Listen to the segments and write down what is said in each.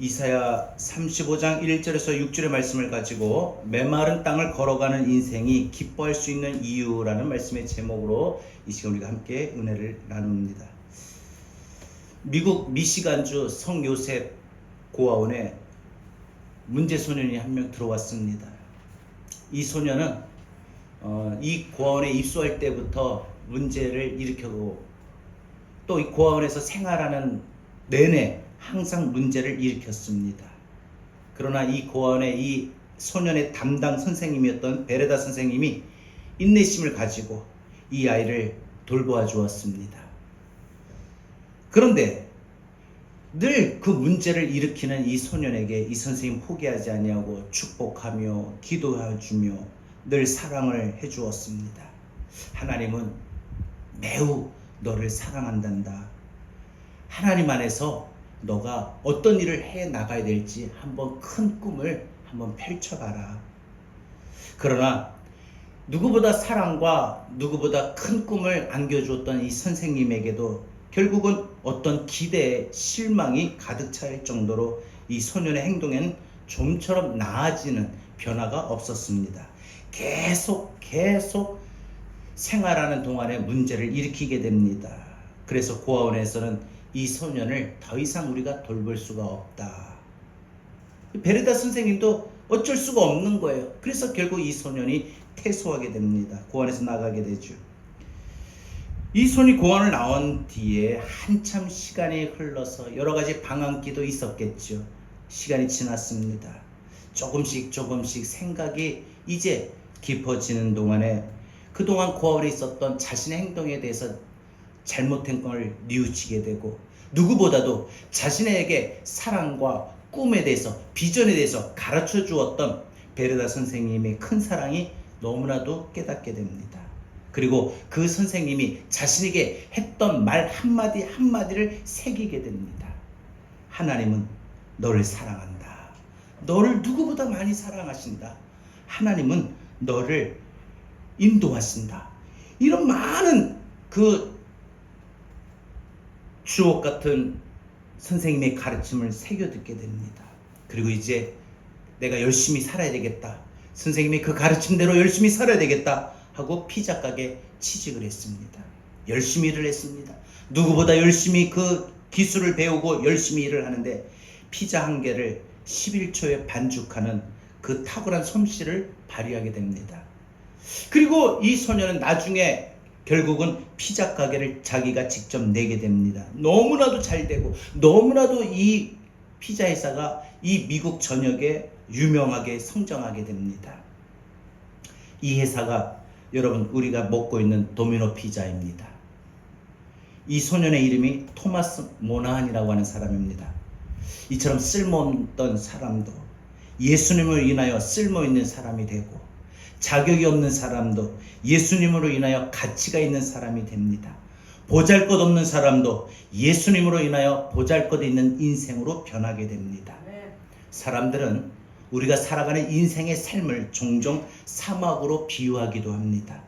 이사야 35장 1절에서 6절의 말씀을 가지고 메마른 땅을 걸어가는 인생이 기뻐할 수 있는 이유라는 말씀의 제목으로 이 시간 우리가 함께 은혜를 나눕니다. 미국 미시간주 성요셉 고아원에 문제 소년이 한 명 들어왔습니다. 이 소년은 이 고아원에 입소할 때부터 문제를 일으켰고 또 이 고아원에서 생활하는 내내 항상 문제를 일으켰습니다. 그러나 이 고아원의 이 소년의 담당 선생님이었던 베레다 선생님이 인내심을 가지고 이 아이를 돌보아 주었습니다. 그런데 늘 그 문제를 일으키는 이 소년에게 이 선생님 포기하지 아니하고 축복하며 기도해주며 늘 사랑을 해주었습니다. 하나님은 매우 너를 사랑한단다. 하나님 안에서 너가 어떤 일을 해 나가야 될지 한번 큰 꿈을 한번 펼쳐봐라. 그러나 누구보다 사랑과 누구보다 큰 꿈을 안겨주었던 이 선생님에게도 결국은 어떤 기대에 실망이 가득 차일 정도로 이 소년의 행동에는 좀처럼 나아지는 변화가 없었습니다. 계속 생활하는 동안에 문제를 일으키게 됩니다. 그래서 고아원에서는 이 소년을 더 이상 우리가 돌볼 수가 없다. 베레다 선생님도 어쩔 수가 없는 거예요. 그래서 결국 이 소년이 퇴소하게 됩니다. 고아원에서 나가게 되죠. 이 소년이 고아원을 나온 뒤에 한참 시간이 흘러서 여러 가지 방황기도 있었겠죠. 시간이 지났습니다. 조금씩 생각이 이제 깊어지는 동안에 그동안 고아원에 있었던 자신의 행동에 대해서 잘못된 걸 뉘우치게 되고 누구보다도 자신에게 사랑과 꿈에 대해서 비전에 대해서 가르쳐 주었던 베레다 선생님의 큰 사랑이 너무나도 깨닫게 됩니다. 그리고 그 선생님이 자신에게 했던 말 한마디 한마디를 새기게 됩니다. 하나님은 너를 사랑한다. 너를 누구보다 많이 사랑하신다. 하나님은 너를 인도하신다. 이런 많은 그 주옥 같은 선생님의 가르침을 새겨 듣게 됩니다. 그리고 이제 내가 열심히 살아야 되겠다. 선생님이 그 가르침대로 열심히 살아야 되겠다 하고 피자 가게 취직을 했습니다. 열심히 일을 했습니다. 누구보다 열심히 그 기술을 배우고 열심히 일을 하는데 피자 한 개를 11초에 반죽하는 그 탁월한 솜씨를 발휘하게 됩니다. 그리고 이 소년은 나중에 결국은 피자 가게를 자기가 직접 내게 됩니다. 너무나도 잘 되고 너무나도 이 피자 회사가 이 미국 전역에 유명하게 성장하게 됩니다. 이 회사가 여러분 우리가 먹고 있는 도미노 피자입니다. 이 소년의 이름이 토마스 모나한이라고 하는 사람입니다. 이처럼 쓸모없던 사람도 예수님을 인하여 쓸모있는 사람이 되고 자격이 없는 사람도 예수님으로 인하여 가치가 있는 사람이 됩니다. 보잘것없는 사람도 예수님으로 인하여 보잘것 있는 인생으로 변하게 됩니다. 사람들은 우리가 살아가는 인생의 삶을 종종 사막으로 비유하기도 합니다.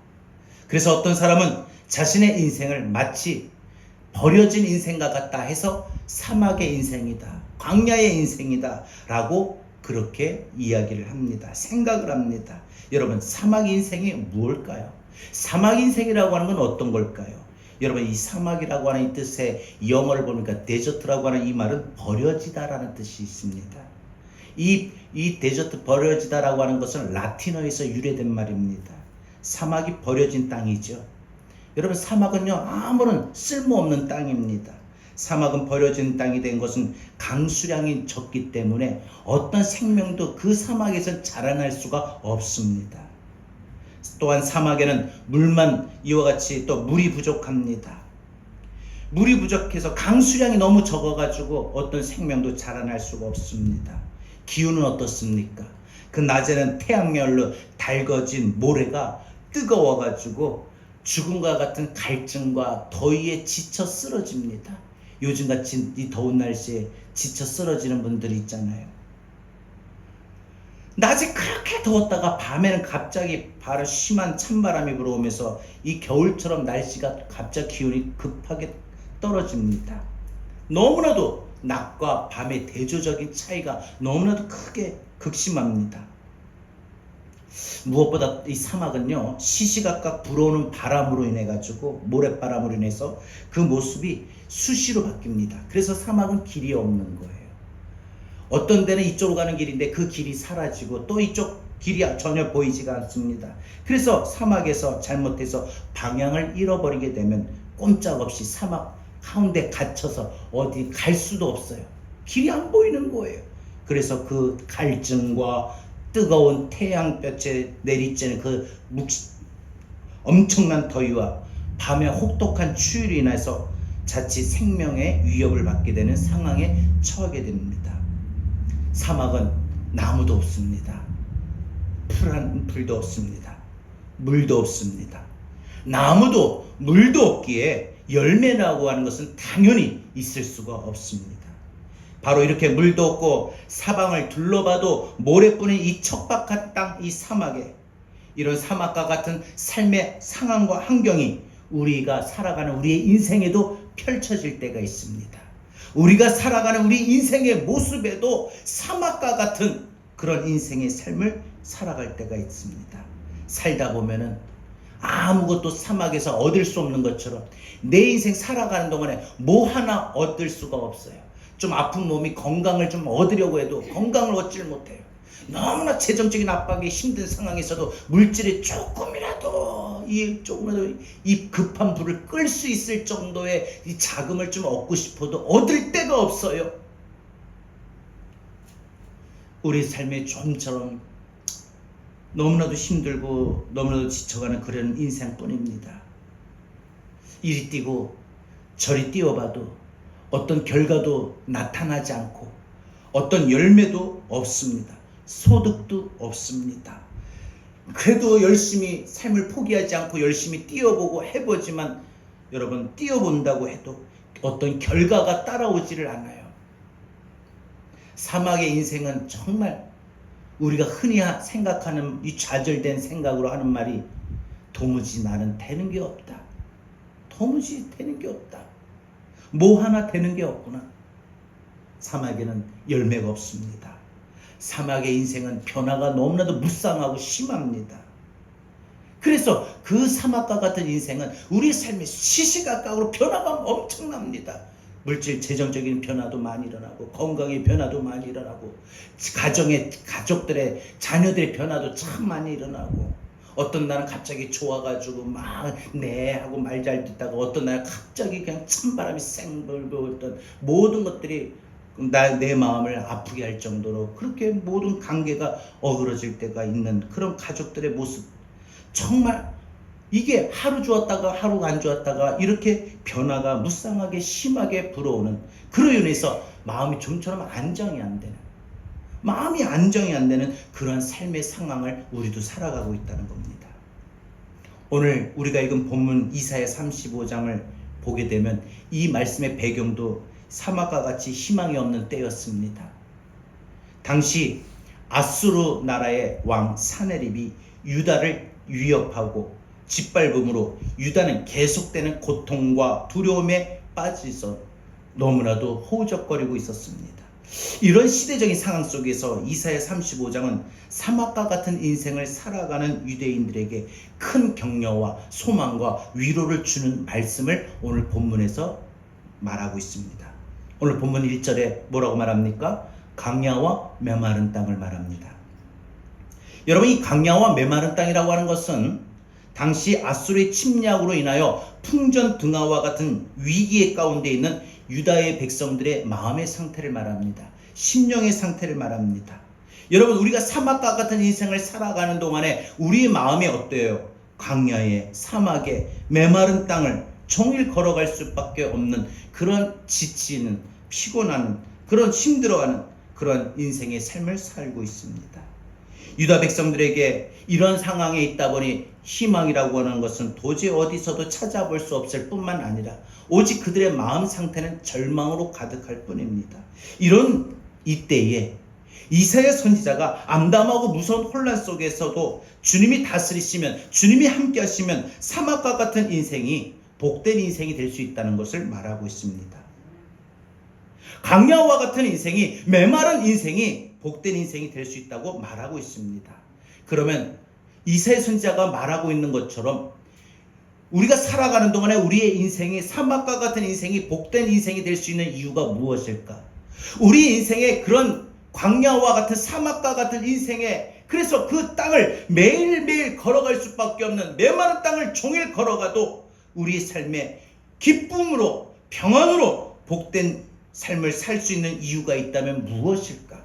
그래서 어떤 사람은 자신의 인생을 마치 버려진 인생과 같다 해서 사막의 인생이다, 광야의 인생이다 라고 그렇게 이야기를 합니다. 생각을 합니다. 여러분, 사막 인생이 무엇일까요? 사막 인생이라고 하는 건 어떤 걸까요? 여러분, 이 사막이라고 하는 이 뜻의 영어를 보니까 데저트라고 하는 이 말은 버려지다라는 뜻이 있습니다. 이 데저트 버려지다라고 하는 것은 라틴어에서 유래된 말입니다. 사막이 버려진 땅이죠. 여러분, 사막은요 아무런 쓸모없는 땅입니다. 사막은 버려진 땅이 된 것은 강수량이 적기 때문에 어떤 생명도 그 사막에서 자라날 수가 없습니다. 또한 사막에는 물만 이와 같이 또 물이 부족합니다. 물이 부족해서 강수량이 너무 적어가지고 어떤 생명도 자라날 수가 없습니다. 기후는 어떻습니까? 그 낮에는 태양열로 달궈진 모래가 뜨거워가지고 죽음과 같은 갈증과 더위에 지쳐 쓰러집니다. 요즘같이 이 더운 날씨에 지쳐 쓰러지는 분들이 있잖아요. 낮에 그렇게 더웠다가 밤에는 갑자기 바로 심한 찬바람이 불어오면서 이 겨울처럼 날씨가 갑자기 기온이 급하게 떨어집니다. 너무나도 낮과 밤의 대조적인 차이가 너무나도 크게 극심합니다. 무엇보다 이 사막은요, 시시각각 불어오는 바람으로 인해 가지고, 모래바람으로 인해서 그 모습이 수시로 바뀝니다. 그래서 사막은 길이 없는 거예요. 어떤 데는 이쪽으로 가는 길인데 그 길이 사라지고 또 이쪽 길이 전혀 보이지가 않습니다. 그래서 사막에서 잘못해서 방향을 잃어버리게 되면 꼼짝없이 사막 가운데 갇혀서 어디 갈 수도 없어요. 길이 안 보이는 거예요. 그래서 그 갈증과 뜨거운 태양볕에 내리쬐는 그 엄청난 더위와 밤의 혹독한 추위로 인해서 자칫 생명의 위협을 받게 되는 상황에 처하게 됩니다. 사막은 나무도 없습니다. 풀도 없습니다. 물도 없습니다. 나무도 물도 없기에 열매라고 하는 것은 당연히 있을 수가 없습니다. 바로 이렇게 물도 없고 사방을 둘러봐도 모래뿐인 이 척박한 땅, 이 사막에, 이런 사막과 같은 삶의 상황과 환경이 우리가 살아가는 우리의 인생에도 펼쳐질 때가 있습니다. 우리가 살아가는 우리 인생의 모습에도 사막과 같은 그런 인생의 삶을 살아갈 때가 있습니다. 살다 보면은 아무것도 사막에서 얻을 수 없는 것처럼 내 인생 살아가는 동안에 뭐 하나 얻을 수가 없어요. 좀 아픈 몸이 건강을 좀 얻으려고 해도 건강을 얻지를 못해요. 너무나 재정적인 압박이 힘든 상황에서도 물질이 조금이라도 이 급한 불을 끌 수 있을 정도의 이 자금을 좀 얻고 싶어도 얻을 데가 없어요. 우리 삶의 좀처럼 너무나도 힘들고 너무나도 지쳐가는 그런 인생뿐입니다. 이리 뛰고 저리 뛰어봐도 어떤 결과도 나타나지 않고 어떤 열매도 없습니다. 소득도 없습니다. 그래도 열심히 삶을 포기하지 않고 열심히 뛰어보고 해보지만 여러분, 뛰어본다고 해도 어떤 결과가 따라오지를 않아요. 사막의 인생은 정말 우리가 흔히 생각하는 이 좌절된 생각으로 하는 말이 도무지 나는 되는 게 없다. 도무지 되는 게 없다. 뭐 하나 되는 게 없구나. 사막에는 열매가 없습니다. 사막의 인생은 변화가 너무나도 무쌍하고 심합니다. 그래서 그 사막과 같은 인생은 우리 삶의 시시각각으로 변화가 엄청납니다. 물질 재정적인 변화도 많이 일어나고 건강의 변화도 많이 일어나고 가족들의 자녀들의 변화도 참 많이 일어나고 어떤 날은 갑자기 좋아가지고 막 네 하고 말 잘 듣다가 어떤 날은 갑자기 그냥 찬바람이 쌩 불고 있던 모든 것들이 내 마음을 아프게 할 정도로 그렇게 모든 관계가 어그러질 때가 있는 그런 가족들의 모습, 정말 이게 하루 좋았다가 하루 안 좋았다가 이렇게 변화가 무쌍하게 심하게 불어오는, 그로 인해서 마음이 좀처럼 안정이 안 되는 그런 삶의 상황을 우리도 살아가고 있다는 겁니다. 오늘 우리가 읽은 본문 이사야 35장을 보게 되면 이 말씀의 배경도 사막과 같이 희망이 없는 때였습니다. 당시 아수르 나라의 왕 사네립이 유다를 위협하고 짓밟음으로 유다는 계속되는 고통과 두려움에 빠져서 너무나도 허우적거리고 있었습니다. 이런 시대적인 상황 속에서 이사야 35장은 사막과 같은 인생을 살아가는 유대인들에게 큰 격려와 소망과 위로를 주는 말씀을 오늘 본문에서 말하고 있습니다. 오늘 본문 1절에 뭐라고 말합니까? 광야와 메마른 땅을 말합니다. 여러분, 이 광야와 메마른 땅이라고 하는 것은 당시 아수르의 침략으로 인하여 풍전등화와 같은 위기의 가운데 있는 유다의 백성들의 마음의 상태를 말합니다. 심령의 상태를 말합니다. 여러분, 우리가 사막과 같은 인생을 살아가는 동안에 우리의 마음이 어때요? 광야에, 사막에, 메마른 땅을 종일 걸어갈 수밖에 없는 그런 지치는, 피곤한, 그런 힘들어하는 그런 인생의 삶을 살고 있습니다. 유다 백성들에게 이런 상황에 있다 보니 희망이라고 하는 것은 도저히 어디서도 찾아볼 수 없을 뿐만 아니라 오직 그들의 마음 상태는 절망으로 가득할 뿐입니다. 이런 이때에 이사야 선지자가 암담하고 무서운 혼란 속에서도 주님이 다스리시면, 주님이 함께 하시면 사막과 같은 인생이 복된 인생이 될 수 있다는 것을 말하고 있습니다. 광야와 같은 인생이, 메마른 인생이 복된 인생이 될 수 있다고 말하고 있습니다. 그러면 이사야 선지자가 말하고 있는 것처럼 우리가 살아가는 동안에 우리의 인생이 사막과 같은 인생이 복된 인생이 될 수 있는 이유가 무엇일까? 우리 인생에 그런 광야와 같은 사막과 같은 인생에, 그래서 그 땅을 매일매일 걸어갈 수밖에 없는, 메마른 땅을 종일 걸어가도 우리의 삶에 기쁨으로 평안으로 복된 삶을 살 수 있는 이유가 있다면 무엇일까?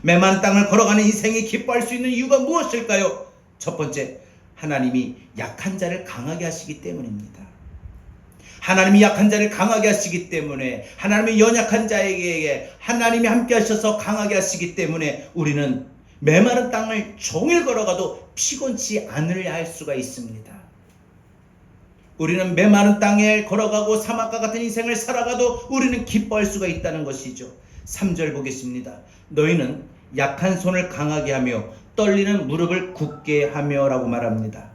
메마른 땅을 걸어가는 인생이 기뻐할 수 있는 이유가 무엇일까요? 첫 번째, 하나님이 약한 자를 강하게 하시기 때문입니다. 하나님이 약한 자를 강하게 하시기 때문에, 하나님이 연약한 자에게 하나님이 함께 하셔서 강하게 하시기 때문에 우리는 메마른 땅을 종일 걸어가도 피곤치 않으려 할 수가 있습니다. 우리는 메마른 땅에 걸어가고 사막과 같은 인생을 살아가도 우리는 기뻐할 수가 있다는 것이죠. 3절 보겠습니다. 너희는 약한 손을 강하게 하며 떨리는 무릎을 굳게 하며 라고 말합니다.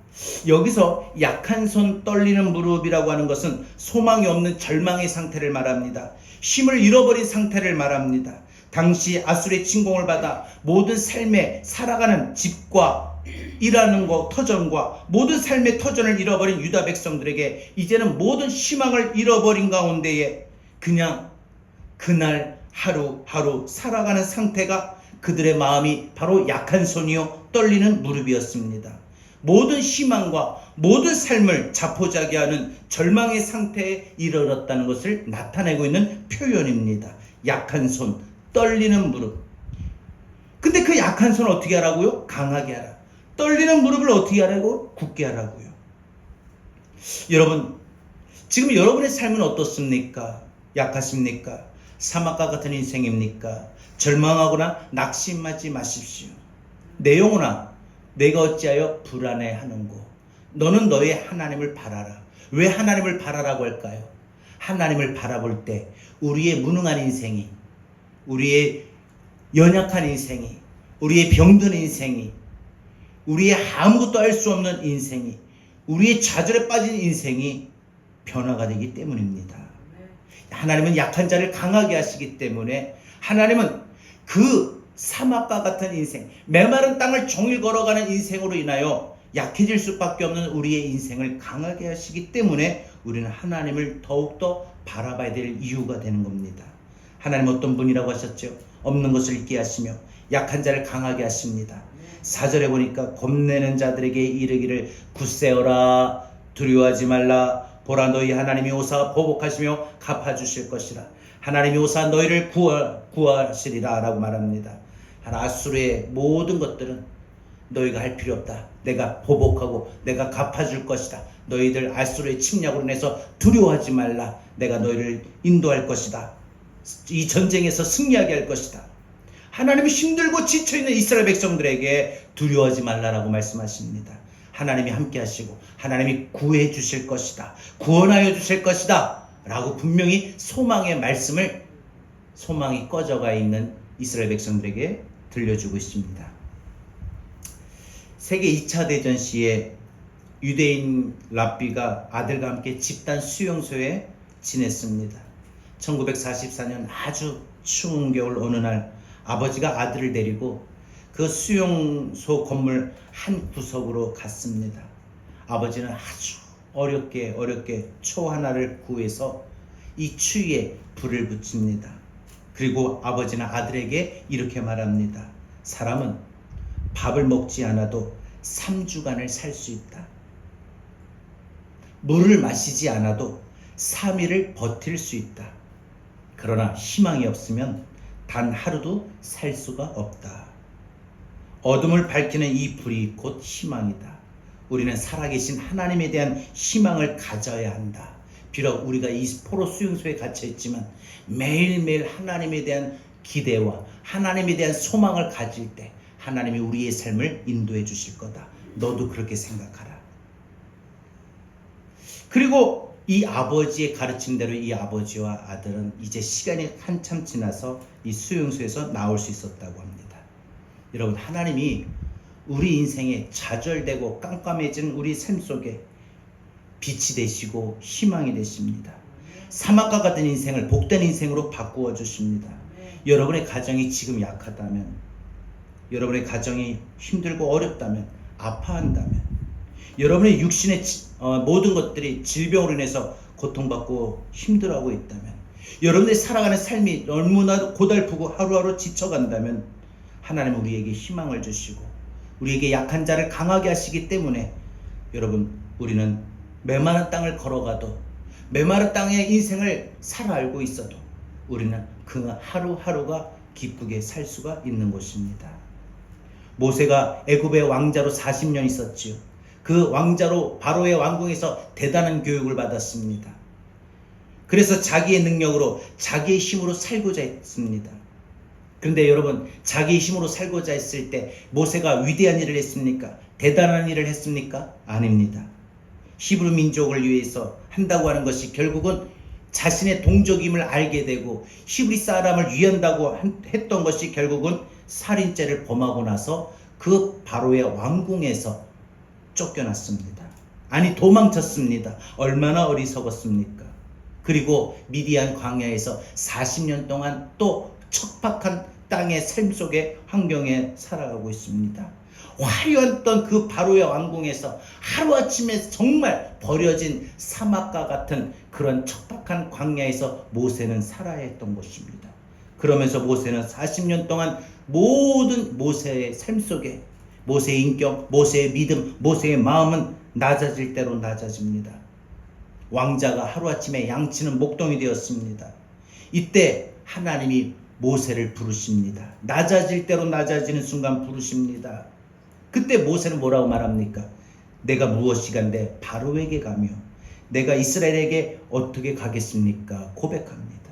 여기서 약한 손, 떨리는 무릎이라고 하는 것은 소망이 없는 절망의 상태를 말합니다. 힘을 잃어버린 상태를 말합니다. 당시 아수르의 침공을 받아 모든 삶에 살아가는 집과 일하는 것, 터전과 모든 삶의 터전을 잃어버린 유다 백성들에게 이제는 모든 희망을 잃어버린 가운데에 그냥 그날 하루하루 살아가는 상태가 그들의 마음이 바로 약한 손이요 떨리는 무릎이었습니다. 모든 희망과 모든 삶을 자포자기하는 절망의 상태에 이르렀다는 것을 나타내고 있는 표현입니다. 약한 손, 떨리는 무릎. 근데 그 약한 손을 어떻게 하라고요? 강하게 하라. 떨리는 무릎을 어떻게 하라고? 굳게 하라고요. 여러분, 지금 여러분의 삶은 어떻습니까? 약하십니까? 사막과 같은 인생입니까? 절망하거나 낙심하지 마십시오. 내 영혼아, 내가 어찌하여 불안해하는고? 너는 너의 하나님을 바라라. 왜 하나님을 바라라고 할까요? 하나님을 바라볼 때 우리의 무능한 인생이, 우리의 연약한 인생이, 우리의 병든 인생이, 우리의 아무것도 할 수 없는 인생이, 우리의 좌절에 빠진 인생이 변화가 되기 때문입니다. 하나님은 약한 자를 강하게 하시기 때문에, 하나님은 그 사막과 같은 인생, 메마른 땅을 종일 걸어가는 인생으로 인하여 약해질 수밖에 없는 우리의 인생을 강하게 하시기 때문에 우리는 하나님을 더욱더 바라봐야 될 이유가 되는 겁니다. 하나님 어떤 분이라고 하셨죠? 없는 것을 있게 하시며 약한 자를 강하게 하십니다. 4절에 보니까 겁내는 자들에게 이르기를 굳세어라, 두려워하지 말라, 보라 너희 하나님이 오사 보복하시며 갚아주실 것이라. 하나님이 오사 너희를 구하시리라 라고 말합니다. 아수르의 모든 것들은 너희가 할 필요 없다. 내가 보복하고 내가 갚아줄 것이다. 너희들 아수르의 침략으로 인해서 두려워하지 말라. 내가 너희를 인도할 것이다. 이 전쟁에서 승리하게 할 것이다. 하나님이 힘들고 지쳐있는 이스라엘 백성들에게 두려워하지 말라라고 말씀하십니다. 하나님이 함께 하시고 하나님이 구해 주실 것이다. 구원하여 주실 것이다. 라고 분명히 소망의 말씀을, 소망이 꺼져가 있는 이스라엘 백성들에게 들려주고 있습니다. 세계 2차 대전 시에 유대인 랍비가 아들과 함께 집단 수용소에 지냈습니다. 1944년 아주 추운 겨울 어느 날 아버지가 아들을 데리고 그 수용소 건물 한 구석으로 갔습니다. 아버지는 아주 어렵게 초 하나를 구해서 이 추위에 불을 붙입니다. 그리고 아버지는 아들에게 이렇게 말합니다. 사람은 밥을 먹지 않아도 3주간을 살 수 있다. 물을 마시지 않아도 3일을 버틸 수 있다. 그러나 희망이 없으면 단 하루도 살 수가 없다. 어둠을 밝히는 이 불이 곧 희망이다. 우리는 살아계신 하나님에 대한 희망을 가져야 한다. 비록 우리가 이 포로 수용소에 갇혀있지만 매일매일 하나님에 대한 기대와 하나님에 대한 소망을 가질 때 하나님이 우리의 삶을 인도해 주실 거다. 너도 그렇게 생각하라. 그리고 이 아버지의 가르침대로 이 아버지와 아들은 이제 시간이 한참 지나서 이 수용소에서 나올 수 있었다고 합니다. 여러분, 하나님이 우리 인생에 좌절되고 깜깜해진 우리 삶 속에 빛이 되시고 희망이 되십니다. 사막과 같은 인생을 복된 인생으로 바꾸어 주십니다. 여러분의 가정이 지금 약하다면, 여러분의 가정이 힘들고 어렵다면, 아파한다면, 여러분의 육신의 모든 것들이 질병으로 인해서 고통받고 힘들어하고 있다면, 여러분들이 살아가는 삶이 너무나 고달프고 하루하루 지쳐간다면, 하나님은 우리에게 희망을 주시고 우리에게 약한 자를 강하게 하시기 때문에, 여러분, 우리는 메마른 땅을 걸어가도, 메마른 땅의 인생을 살아알고 있어도 우리는 그 하루하루가 기쁘게 살 수가 있는 것입니다. 모세가 애굽의 왕자로 40년 있었지요. 그 왕자로 바로의 왕궁에서 대단한 교육을 받았습니다. 그래서 자기의 능력으로, 자기의 힘으로 살고자 했습니다. 그런데 여러분, 자기의 힘으로 살고자 했을 때 모세가 위대한 일을 했습니까? 대단한 일을 했습니까? 아닙니다. 히브리 민족을 위해서 한다고 하는 것이 결국은 자신의 동족임을 알게 되고, 히브리 사람을 위한다고 했던 것이 결국은 살인죄를 범하고 나서 그 바로의 왕궁에서 쫓겨났습니다. 아니, 도망쳤습니다. 얼마나 어리석었습니까? 그리고 미디안 광야에서 40년 동안 또 척박한 땅의 삶 속의 환경에 살아가고 있습니다. 화려했던 그 바로의 왕궁에서 하루아침에 정말 버려진 사막과 같은 그런 척박한 광야에서 모세는 살아야 했던 것입니다. 그러면서 모세는 40년 동안 모든 모세의 삶 속에 모세의 인격, 모세의 믿음, 모세의 마음은 낮아질 대로 낮아집니다. 왕자가 하루아침에 양치는 목동이 되었습니다. 이때 하나님이 모세를 부르십니다. 낮아질 대로 낮아지는 순간 부르십니다. 그때 모세는 뭐라고 말합니까? 내가 무엇이간데 바로에게 가며 내가 이스라엘에게 어떻게 가겠습니까? 고백합니다.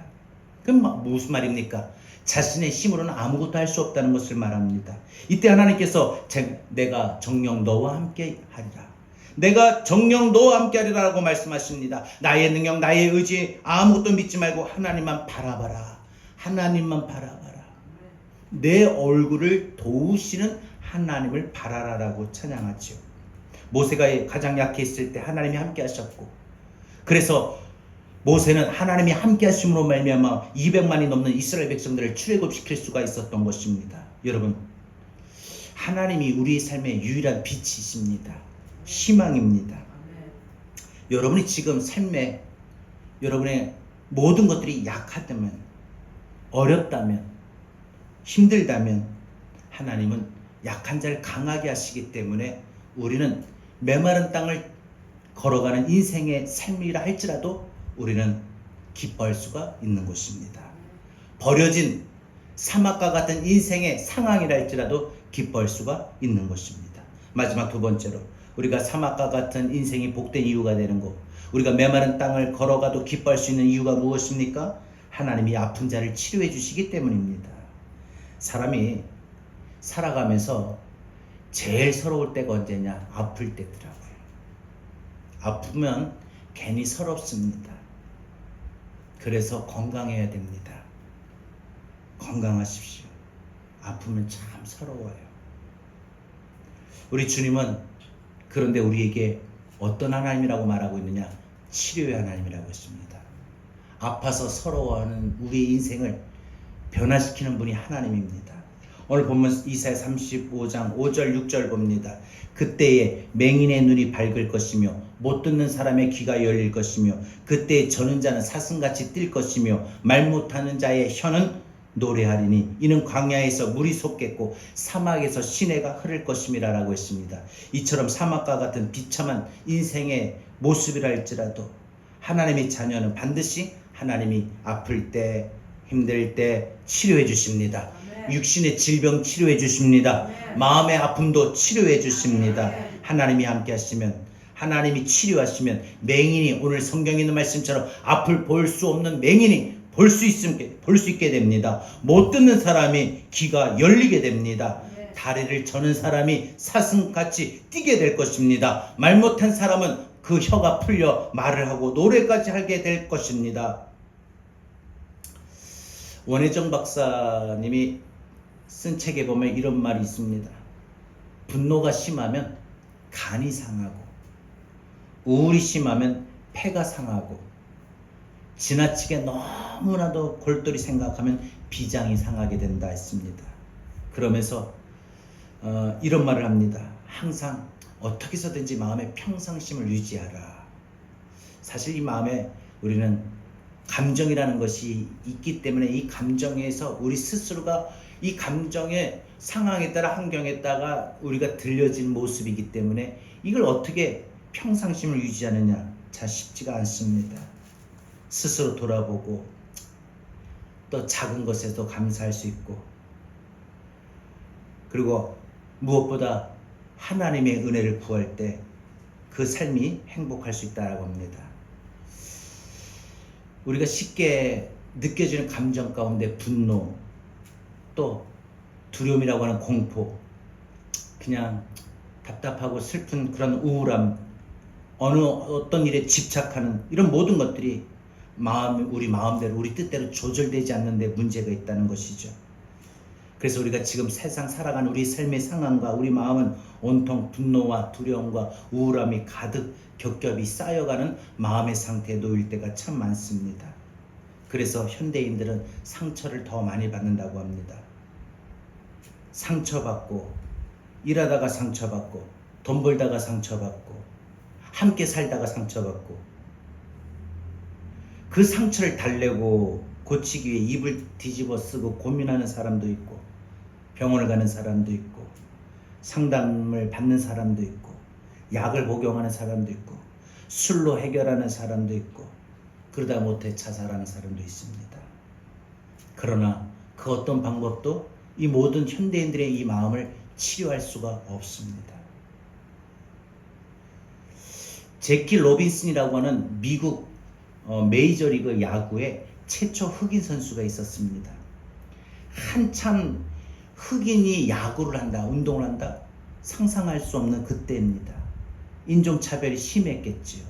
그럼 무슨 말입니까? 자신의 힘으로는 아무것도 할 수 없다는 것을 말합니다. 이때 하나님께서 내가 정녕 너와 함께 하리라, 내가 정녕 너와 함께 하리라 라고 말씀하십니다. 나의 능력, 나의 의지 아무것도 믿지 말고 하나님만 바라봐라. 하나님만 바라봐라. 내 얼굴을 도우시는 하나님을 바라라라고 찬양하죠. 모세가 가장 약했을 때 하나님이 함께 하셨고, 그래서 모세는 하나님이 함께 하심으로 말미암아 200만이 넘는 이스라엘 백성들을 출애굽시킬 수가 있었던 것입니다. 여러분, 하나님이 우리의 삶의 유일한 빛이십니다. 희망입니다. 여러분이 지금 삶에 여러분의 모든 것들이 약하다면, 어렵다면, 힘들다면 하나님은 약한 자를 강하게 하시기 때문에 우리는 메마른 땅을 걸어가는 인생의 삶이라 할지라도 우리는 기뻐할 수가 있는 것입니다. 버려진 사막과 같은 인생의 상황이라 할지라도 기뻐할 수가 있는 것입니다. 마지막 두 번째로, 우리가 사막과 같은 인생이 복된 이유가 되는 것, 우리가 메마른 땅을 걸어가도 기뻐할 수 있는 이유가 무엇입니까? 하나님이 아픈 자를 치료해 주시기 때문입니다. 사람이 살아가면서 제일 서러울 때가 언제냐? 아플 때더라고요. 아프면 괜히 서럽습니다. 그래서 건강해야 됩니다. 건강하십시오. 아프면 참 서러워요. 우리 주님은 그런데 우리에게 어떤 하나님이라고 말하고 있느냐? 치료의 하나님이라고 했습니다. 아파서 서러워하는 우리의 인생을 변화시키는 분이 하나님입니다. 오늘 보면 이사야 35장 5절 6절 봅니다. 그때에 맹인의 눈이 밝을 것이며 못 듣는 사람의 귀가 열릴 것이며 그때에 저는 자는 사슴같이 뛸 것이며 말 못하는 자의 혀는 노래하리니 이는 광야에서 물이 솟겠고 사막에서 시내가 흐를 것임이라 라고 했습니다. 이처럼 사막과 같은 비참한 인생의 모습이라 할지라도 하나님의 자녀는 반드시 하나님이 아플 때, 힘들 때 치료해 주십니다. 육신의 질병 치료해 주십니다. 마음의 아픔도 치료해 주십니다. 하나님이 함께 하시면, 하나님이 치료하시면 맹인이, 오늘 성경에 있는 말씀처럼 앞을 볼 수 없는 맹인이 볼 수 있게 됩니다. 못 듣는 사람이 귀가 열리게 됩니다. 다리를 저는 사람이 사슴같이 뛰게 될 것입니다. 말 못한 사람은 그 혀가 풀려 말을 하고 노래까지 하게 될 것입니다. 원혜정 박사님이 쓴 책에 보면 이런 말이 있습니다. 분노가 심하면 간이 상하고, 우울이 심하면 폐가 상하고, 지나치게 너무나도 골똘히 생각하면 비장이 상하게 된다 했습니다. 그러면서 이런 말을 합니다. 항상 어떻게 해서든지 마음의 평상심을 유지하라. 사실 이 마음에 우리는 감정이라는 것이 있기 때문에 이 감정에서 우리 스스로가 이 감정의 상황에 따라 환경에 따라 우리가 들려진 모습이기 때문에 이걸 어떻게 평상심을 유지하느냐 자 쉽지가 않습니다. 스스로 돌아보고 또 작은 것에도 감사할 수 있고 그리고 무엇보다 하나님의 은혜를 구할 때 그 삶이 행복할 수 있다고 합니다. 우리가 쉽게 느껴지는 감정 가운데 분노, 또 두려움이라고 하는 공포, 그냥 답답하고 슬픈 그런 우울함, 어떤 일에 집착하는 이런 모든 것들이 우리 마음대로 우리 뜻대로 조절되지 않는 데 문제가 있다는 것이죠. 그래서 우리가 지금 세상 살아가는 우리 삶의 상황과 우리 마음은 온통 분노와 두려움과 우울함이 가득 겹겹이 쌓여가는 마음의 상태에 놓일 때가 참 많습니다. 그래서 현대인들은 상처를 더 많이 받는다고 합니다. 상처받고 일하다가 상처받고 돈 벌다가 상처받고 함께 살다가 상처받고 그 상처를 달래고 고치기 위해 입을 뒤집어 쓰고 고민하는 사람도 있고 병원을 가는 사람도 있고 상담을 받는 사람도 있고 약을 복용하는 사람도 있고 술로 해결하는 사람도 있고 그러다 못해 자살하는 사람도 있습니다. 그러나 그 어떤 방법도 이 모든 현대인들의 이 마음을 치료할 수가 없습니다. 제키 로빈슨이라고 하는 미국 메이저리그 야구의 최초 흑인 선수가 있었습니다. 한참 흑인이 야구를 한다, 운동을 한다, 상상할 수 없는 그때입니다. 인종차별이 심했겠지요.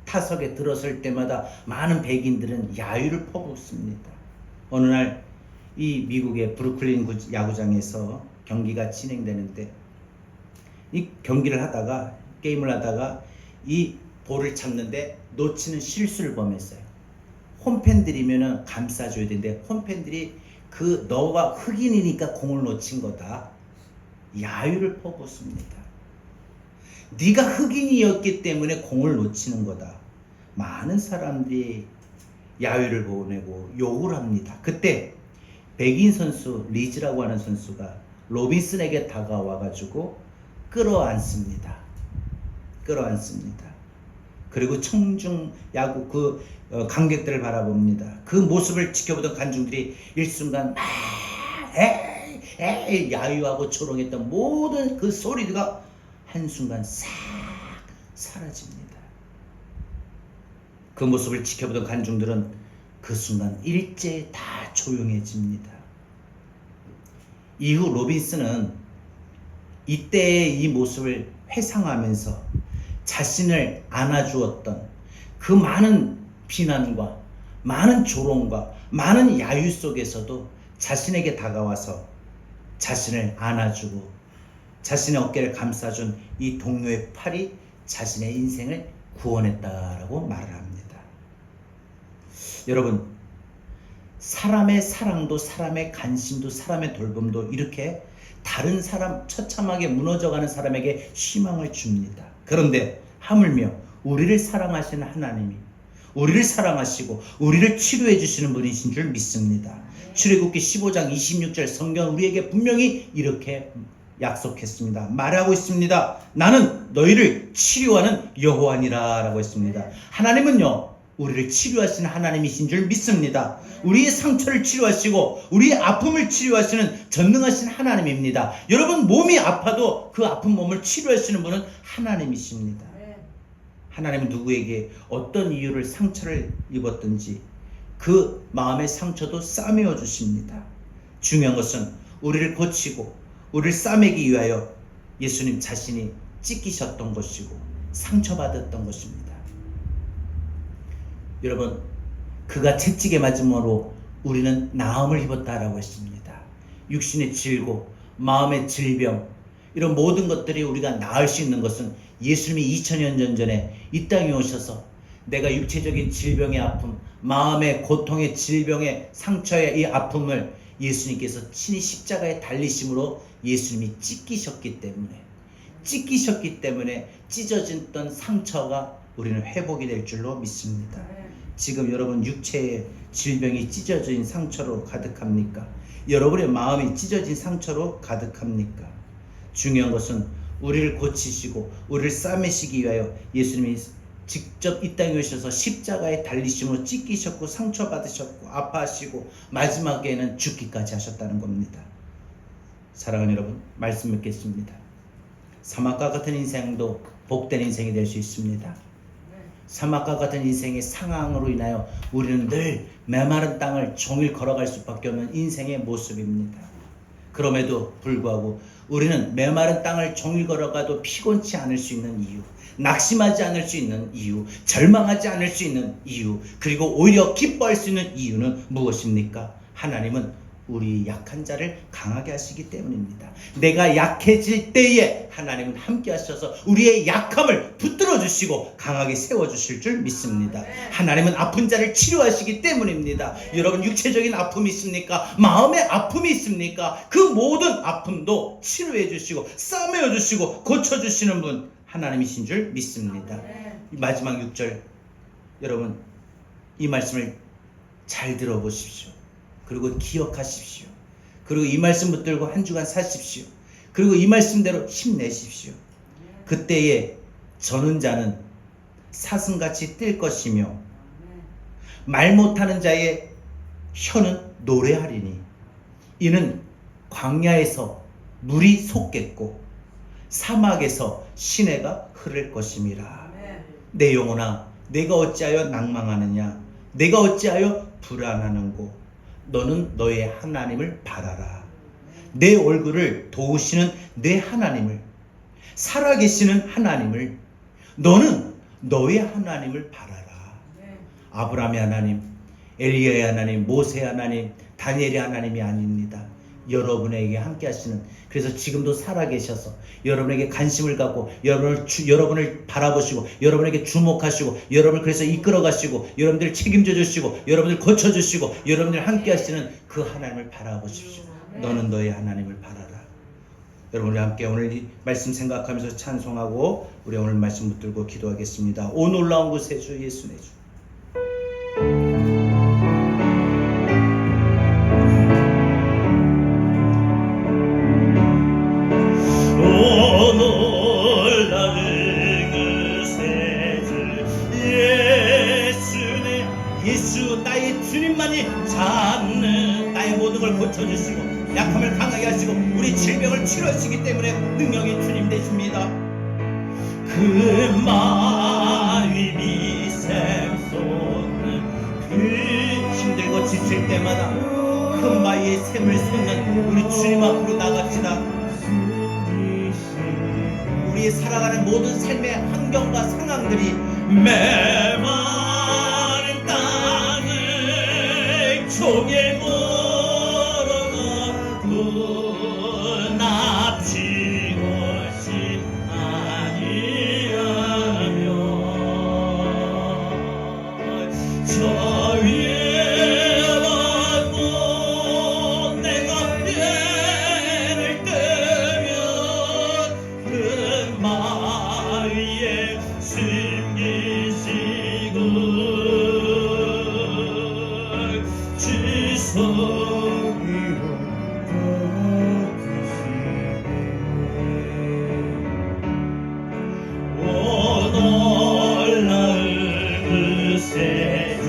타석에 들어설 때마다 많은 백인들은 야유를 퍼붓습니다. 어느 날 이 미국의 브루클린 야구장에서 경기가 진행되는데 이 경기를 하다가 게임을 하다가 이 볼을 잡는데 놓치는 실수를 범했어요. 홈팬들이면 감싸줘야 되는데 홈팬들이 너가 흑인이니까 공을 놓친 거다. 야유를 퍼붓습니다. 네가 흑인이었기 때문에 공을 놓치는 거다. 많은 사람들이 야유를 보내고 욕을 합니다. 그때 백인 선수 리즈라고 하는 선수가 로빈슨에게 다가와가지고 끌어안습니다. 그리고 청중 야구 관객들을 바라봅니다. 그 모습을 지켜보던 관중들이 일순간 에이 야유하고 조롱했던 모든 그 소리가 한순간 싹 사라집니다. 그 모습을 지켜보던 관중들은 그 순간 일제히 다 조용해집니다. 이후 로빈슨은 이때의 이 모습을 회상하면서 자신을 안아주었던 그 많은 비난과 많은 조롱과 많은 야유 속에서도 자신에게 다가와서 자신을 안아주고 자신의 어깨를 감싸준 이 동료의 팔이 자신의 인생을 구원했다라고 말을 합니다. 여러분, 사람의 사랑도 사람의 관심도 사람의 돌봄도 이렇게 다른 사람, 처참하게 무너져가는 사람에게 희망을 줍니다. 그런데 하물며 우리를 사랑하시는 하나님이 우리를 사랑하시고 우리를 치료해 주시는 분이신 줄 믿습니다. 출애굽기 15장 26절 성경 우리에게 분명히 이렇게 약속했습니다. 말하고 있습니다. 나는 너희를 치료하는 여호와니라 라고 했습니다. 하나님은요, 우리를 치료하시는 하나님이신 줄 믿습니다. 우리의 상처를 치료하시고 우리의 아픔을 치료하시는 전능하신 하나님입니다. 여러분, 몸이 아파도 그 아픈 몸을 치료하시는 분은 하나님이십니다. 하나님은 누구에게 어떤 이유를 상처를 입었든지 그 마음의 상처도 싸매어 주십니다. 중요한 것은 우리를 고치고 우리를 싸매기 위하여 예수님 자신이 찢기셨던 것이고 상처받았던 것입니다. 여러분, 그가 채찍에 맞음으로 우리는 나음을 입었다라고 했습니다. 육신의 질고 마음의 질병, 이런 모든 것들이 우리가 나을 수 있는 것은 예수님이 2000년 전에 이 땅에 오셔서 내가 육체적인 질병의 아픔, 마음의 고통의 질병의 상처의 이 아픔을 예수님께서 친히 십자가에 달리심으로 예수님이 찢기셨기 때문에 찢어졌던 상처가 우리는 회복이 될 줄로 믿습니다. 지금 여러분 육체의 질병이 찢어진 상처로 가득합니까? 여러분의 마음이 찢어진 상처로 가득합니까? 중요한 것은 우리를 고치시고 우리를 싸매시기 위하여 예수님이 직접 이 땅에 오셔서 십자가에 달리심으로 찢기셨고 상처받으셨고 아파하시고 마지막에는 죽기까지 하셨다는 겁니다. 사랑하는 여러분, 말씀 맺겠습니다. 사막과 같은 인생도 복된 인생이 될 수 있습니다. 사막과 같은 인생의 상황으로 인하여 우리는 늘 메마른 땅을 종일 걸어갈 수밖에 없는 인생의 모습입니다. 그럼에도 불구하고 우리는 메마른 땅을 종일 걸어가도 피곤치 않을 수 있는 이유, 낙심하지 않을 수 있는 이유, 절망하지 않을 수 있는 이유, 그리고 오히려 기뻐할 수 있는 이유는 무엇입니까? 하나님은 우리 약한 자를 강하게 하시기 때문입니다. 내가 약해질 때에 하나님은 함께 하셔서 우리의 약함을 붙들어 주시고 강하게 세워 주실 줄 믿습니다. 하나님은 아픈 자를 치료하시기 때문입니다. 여러분, 육체적인 아픔이 있습니까? 마음의 아픔이 있습니까? 그 모든 아픔도 치료해 주시고 싸매어 주시고 고쳐 주시는 분 하나님이신 줄 믿습니다. 마지막 6절, 여러분 이 말씀을 잘 들어보십시오. 그리고 기억하십시오. 그리고 이 말씀 붙들고 한 주간 사십시오. 그리고 이 말씀대로 힘내십시오. 그때에 저는 자는 사슴같이 뛸 것이며 말 못하는 자의 혀는 노래하리니 이는 광야에서 물이 솟겠고 사막에서 시내가 흐를 것임이라. 내 영혼아, 내가 어찌하여 낭망하느냐? 내가 어찌하여 불안하는고? 너는 너의 하나님을 바라라. 내 얼굴을 도우시는 내 하나님을, 살아계시는 하나님을, 너는 너의 하나님을 바라라. 아브라함의 하나님, 엘리야의 하나님, 모세의 하나님, 다니엘의 하나님이 아닙니다. 여러분에게 함께 하시는, 그래서 지금도 살아계셔서 여러분에게 관심을 갖고 여러분을 바라보시고 여러분에게 주목하시고 여러분을 그래서 이끌어 가시고 여러분들 책임져 주시고 여러분들 고쳐 주시고 여러분들 함께 하시는 그 하나님을 바라보십시오. 너는 너의 하나님을 바라라. 여러분, 우리 함께 오늘 이 말씀 생각하면서 찬송하고 우리 오늘 말씀 붙들고 기도하겠습니다. 오 놀라운 곳에 주 예수 내 주. 예수 나의 주님만이 잡는 나의 모든 걸 고쳐주시고 약함을 강하게 하시고 우리 질병을 치료하시기 때문에 능력의 주님 되십니다. 그 마음이 샘솟는 그 힘들고 지칠 때마다 그 마음의 샘을 솟는 우리 주님 앞으로 나갑시다. 우리의 살아가는 모든 삶의 환경과 상황들이 메마른 땅을 종일 걸어가도 납치 것이 아니하며 저 위에 와도 내가 배를 뜨면 그 마위에 숨기시고 지성이로 오 놀라운 그 세주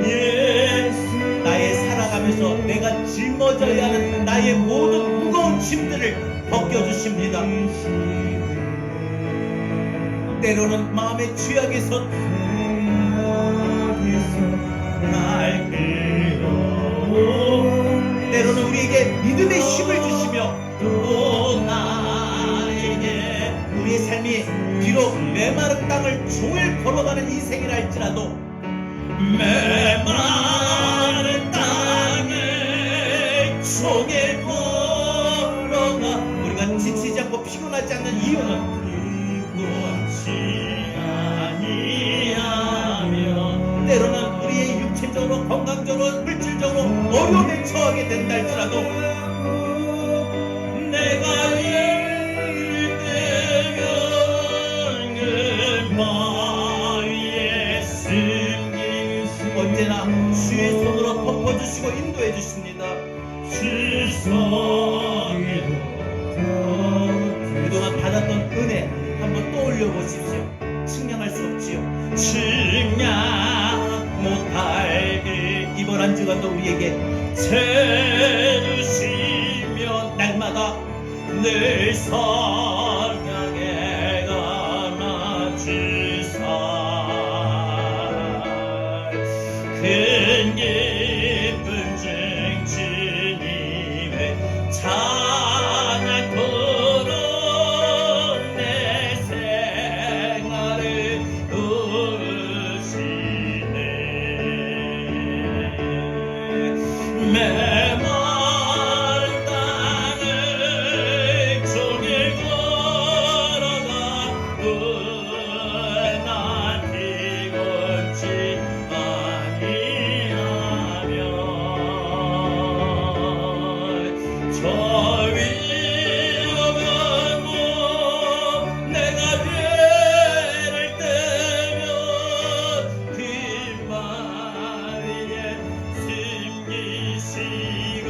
예수 나의 살아가면서 내가 짊어져야 하는 나의 모든 무거운 짐들을 벗겨주십니다. 때로는 마음의 죄악에서 날 끌어 때로는 우리에게 믿음의 힘을 주시며 또 나에게 우리의 삶이 비록 메마른 땅을 종일 걸어가는 인생이라 할지라도 메마른 땅을 종일 걸어가 우리가 지치지 않고 피곤하지 않는 이유는 아니하며 할지라도 내가 이를 때면 그 바위에 숨긴 언제나 주의 손으로 덮어주시고 인도해 주십니다. 주 손으로 그동안 받았던 은혜 한번 떠올려 보십시오. 측량할 수 없지요. 측량 못할 이번 한 주간도 우리에게 채주시며 날마다 늘 성령에 감아주사 큰 기쁨 중 주님을 찬양토록 내 생활을 도우시네 메마른 땅을 종일 걸어가도 난 피곤치 아니하며 저 위험한 곳 내가 죄를 때면 그 마위에 숨기시고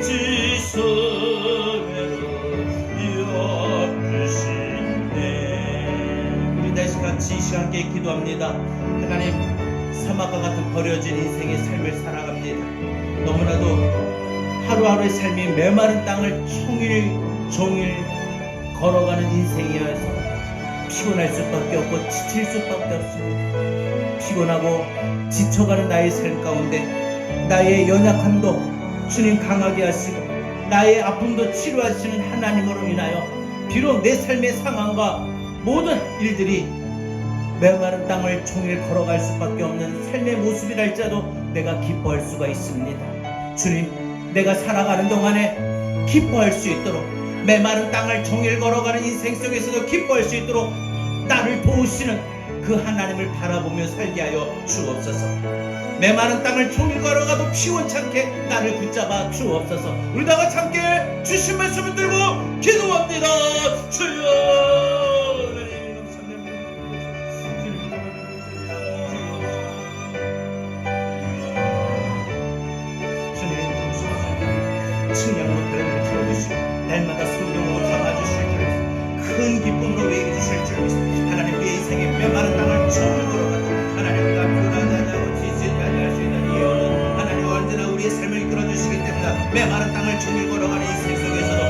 주 손으로 엮으시네 우리 다시 같이 이 시간 함께 기도합니다. 하나님, 사막과 같은 버려진 인생의 삶을 살아갑니다. 너무나도 하루하루의 삶이 메마른 땅을 종일 걸어가는 인생이어서 피곤할 수밖에 없고 지칠 수밖에 없습니다. 피곤하고 지쳐가는 나의 삶 가운데 나의 연약함도 주님 강하게 하시고 나의 아픔도 치료하시는 하나님으로 인하여 비록 내 삶의 상황과 모든 일들이 메마른 땅을 종일 걸어갈 수밖에 없는 삶의 모습이랄지라도 내가 기뻐할 수가 있습니다. 주님, 내가 살아가는 동안에 기뻐할 수 있도록 메마른 땅을 종일 걸어가는 인생 속에서도 기뻐할 수 있도록 나를 도우시는 그 하나님을 바라보며 살게 하여 주옵소서. 메마른 땅을 종일 걸어가도 피곤찮게 나를 붙잡아 주옵소서. 우리 다 같이 함께 주신 말씀을 들고 기도합니다. 주여. 측량 못할 은혜를 들어주시고 날마다 성령으로 담아주실 줄 큰 기쁨으로 우리에게 주실 줄 믿습니다. 하나님, 우리의 인생의 메마른 땅을 종일 걸어가도 하나님 우리가 피곤하지 않고 지치지 아니할 수 있는 이유는 하나님 언제나 우리의 삶을 이끌어주시기 때문에 메마른 땅을 종일 걸어가는 인생 속에서도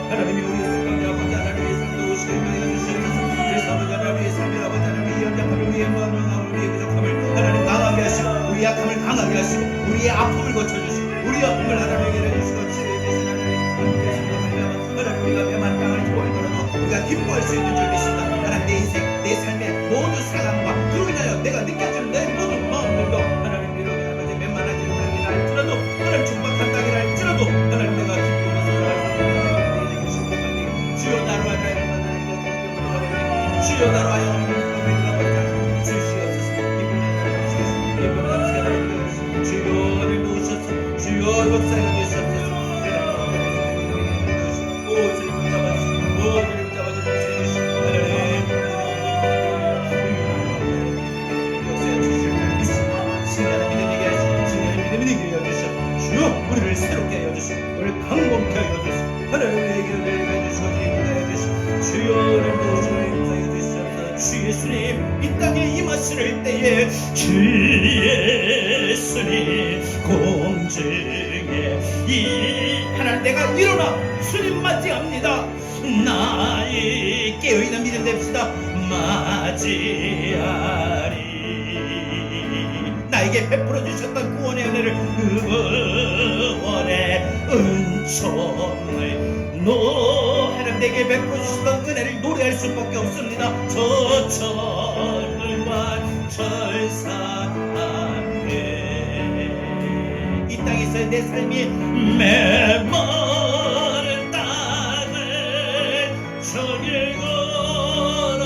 하나님이 우리의 생각을 아버지 하나님의 삶도 오시고 인도해 주시옵소서. 그래서 아버지 하나님의 삶을 아버지 하나님의 연약함을 우리의 마음을 우리의 부족함을 하나님 강하게 하시고 우리의 약함을 강하게 하시고 우리의 아픔을 고쳐주시고 우리의 아픔을 하나님에게 내주시고 치료해 주신 하나님 하나님 우리가 메마른 땅을 종일 걸어도 우리가 기뻐할 수 있는 줄 믿습니다. 하나님, 내 인생 내 삶의 모든 상황과 그로 인하여 내가 느껴지는 내 모든 마음들도 하나님 이렇게 아버지 메마라진 땅이라 할지라도 하나님 촉박한 땅이라 할지라도 하나님 내가 기쁨으로 살아갈 수 있는 주여 나로 하여 주여 나로 하여 주시옵소서. 주여를 놓으셔서 주여 역사에 주시옵소서. 오주님 잡아주시고 오주님 잡아주시고 하나님 역사에 주실 줄 믿습니다. 신뢰하는 믿음 있게 하시고 신뢰하는 믿음 있게 하여 주시고 주여 우리를 새롭게 하여 주시고 우리를 강건케 하여 주시고 하나님 우리에게 은혜를 주시고 주님을 하여 주시고 주여를 놓으시고 인사해 주시옵소서. 주 예수님 이 땅에 임하시는 때에 주 예수님 공중에 이 하나님 내가 일어나 주님 맞이합니다. 나의 깨어있는 믿음 됩시다. 맞이하리. 나에게 베풀어 주셨던 구원의 은혜를 구원의 은총을 하나님 내게 베풀어 주셨던 은혜를 노래할 수밖에 없습니다. 저 철과 철사함에 이 땅에서의 내 삶이 메마른 땅을 저길 걸어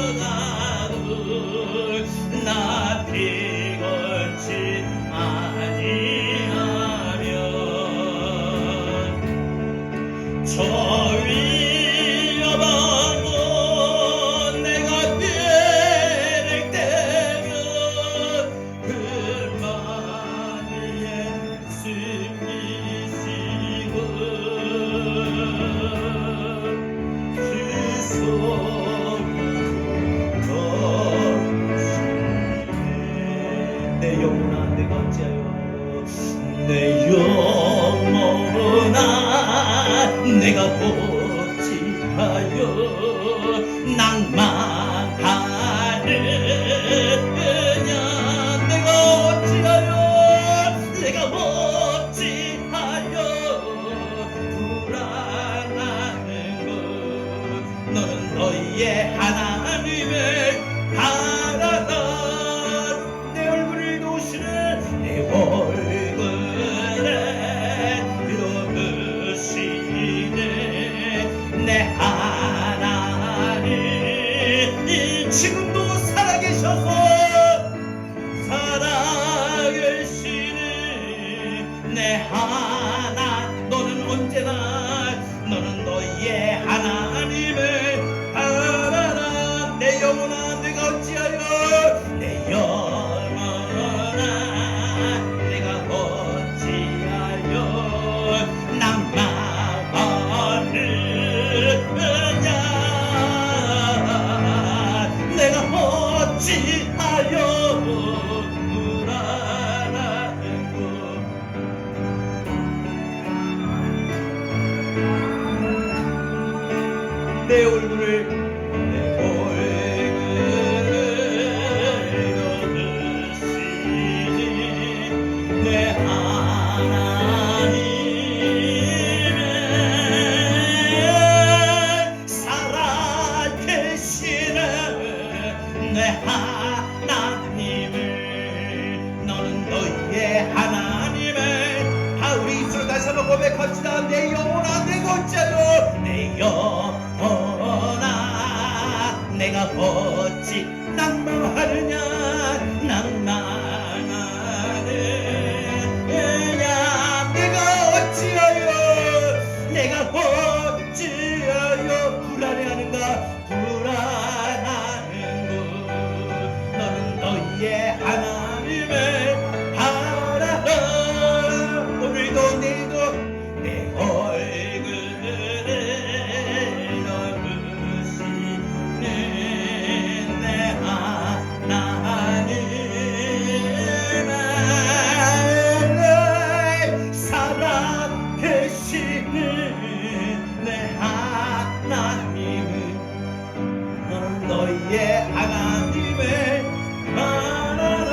주셔서 살아계시니 내 하나 너는 언제나 너는 너의 하나님을 알아라 내 영혼아 내가 어찌하여 내 영혼아 내가 어찌하여 낭망하느냐 내가 어찌하여 불안하는고 내 얼굴을 거두시니 내 하나님의 살아계시는 내 하나님을 너는 너의 하나님을 다 우리 입술로 다시 한번 고백합시다 내 영혼아 내가 어찌하여 내 영혼아 내가 어찌 낭망하느냐 낭망하느냐 내가 어찌하여 불안해하는가 불안하는구 너는 너의 하나님을 바라라 오늘도 내일도 내 얼굴을 넘으시는 내 하나님을 살아계시는 내 하나님을 너는 너의 하나님을 바라라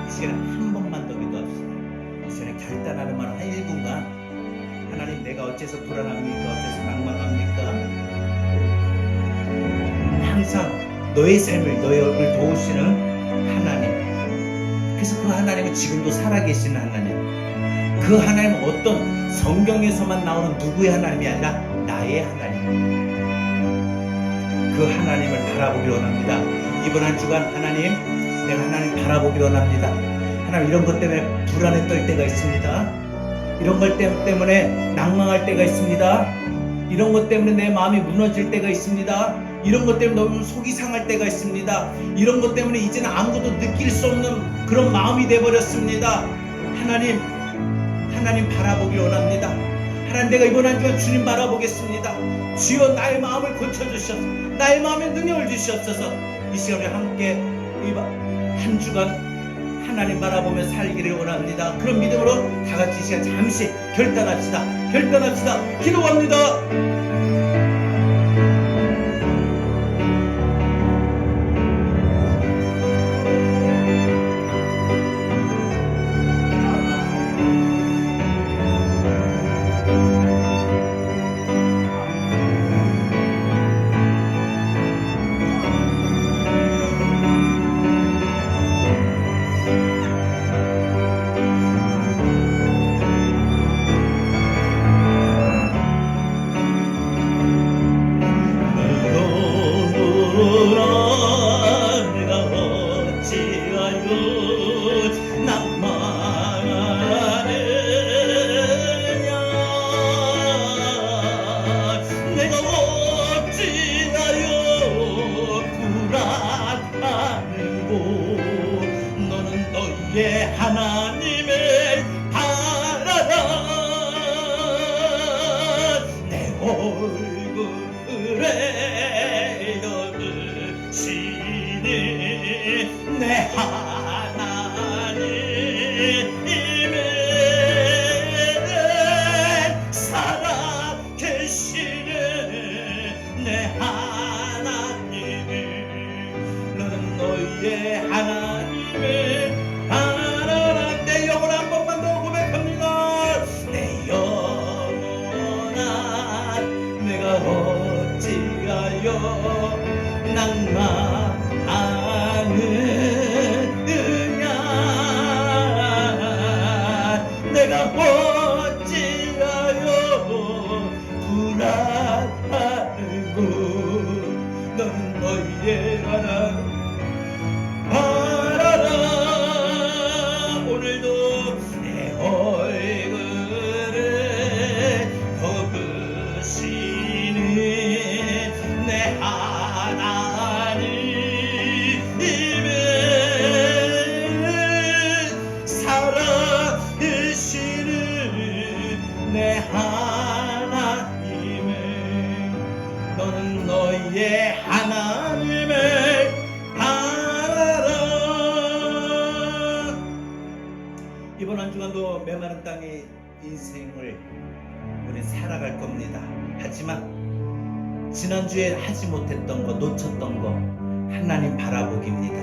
이 시간에 한 번만 더 기도합시다 이 시간에 결단하는 말 한 1분간 하나님 내가 어째서 불안합니까 어째서 낭만합니까 항상 너의 삶을 너의 얼굴을 도우시는 하나님 그래서 그 하나님은 지금도 살아계시는 하나님 그 하나님은 어떤 성경에서만 나오는 누구의 하나님이 아니라 나의 하나님 그 하나님을 바라보기로 원합니다 이번 한 주간 하나님 내가 하나님 바라보기로 원합니다 하나님 이런 것 때문에 불안에 떨 때가 있습니다 이런 것 때문에 낭망할 때가 있습니다 이런 것 때문에 내 마음이 무너질 때가 있습니다 이런 것 때문에 너무 속이 상할 때가 있습니다 이런 것 때문에 이제는 아무것도 느낄 수 없는 그런 마음이 되어버렸습니다 하나님 바라보기 원합니다 하나님 내가 이번 한 주간 주님 바라보겠습니다 주여 나의 마음을 고쳐주셔서 나의 마음에 능력을 주시옵소서 이 시간에 함께 한 주간 하나님 바라보며 살기를 원합니다 그런 믿음으로 다같이 이 시간 잠시 결단합시다 기도합니다 하나님을 바라라 내 얼굴에 넣으시니 내 하나님을 살아계시는 내 하나님을 너는 너의 하나님을 바라라 내 영혼 한 번만 더 고백합니다 내 영혼아 내가 어찌하여 낭만하느냐 내가 어찌하여 불안하는고 너는 너의 하나님 이번 한 주간도 메마른 땅의 인생을 우리 살아갈 겁니다. 하지만 지난주에 하지 못했던 거, 놓쳤던 거 하나님 바라보기입니다.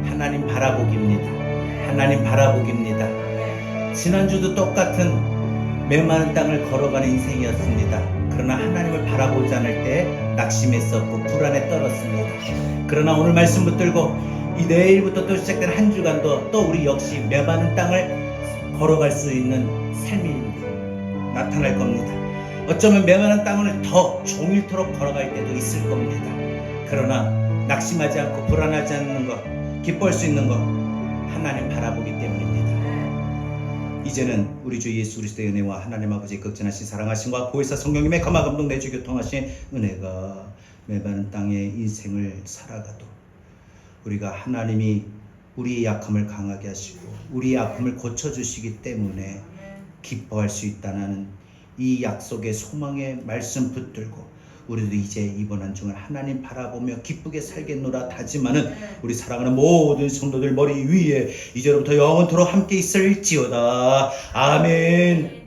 하나님 바라보기입니다. 하나님 바라보기입니다. 지난주도 똑같은 메마른 땅을 걸어가는 인생이었습니다. 그러나 하나님을 바라보지 않을 때 낙심했었고 불안에 떨었습니다. 그러나 오늘 말씀 붙들고 이 내일부터 또 시작된 한 주간도 또 우리 역시 메마른 땅을 걸어갈 수 있는 삶이 나타날 겁니다. 어쩌면 메마른 땅을 더 종일토록 걸어갈 때도 있을 겁니다. 그러나 낙심하지 않고 불안하지 않는 것, 기뻐할 수 있는 것 하나님 바라보기 때문입니다. 이제는 우리 주 예수 그리스도의 은혜와 하나님 아버지의 극진하신 사랑하심과 보혜사 성령님의 감화 감동 내주 교통하신 은혜가 메마른 땅의 인생을 살아가도 우리가 하나님이 우리의 약함을 강하게 하시고 우리의 아픔을 고쳐주시기 때문에 기뻐할 수 있다는 이 약속의 소망의 말씀 붙들고 우리도 이제 이번 한 주간 하나님 바라보며 기쁘게 살겠노라 다짐하는 우리 사랑하는 모든 성도들 머리 위에 이제로부터 영원토록 함께 있을지어다. 아멘.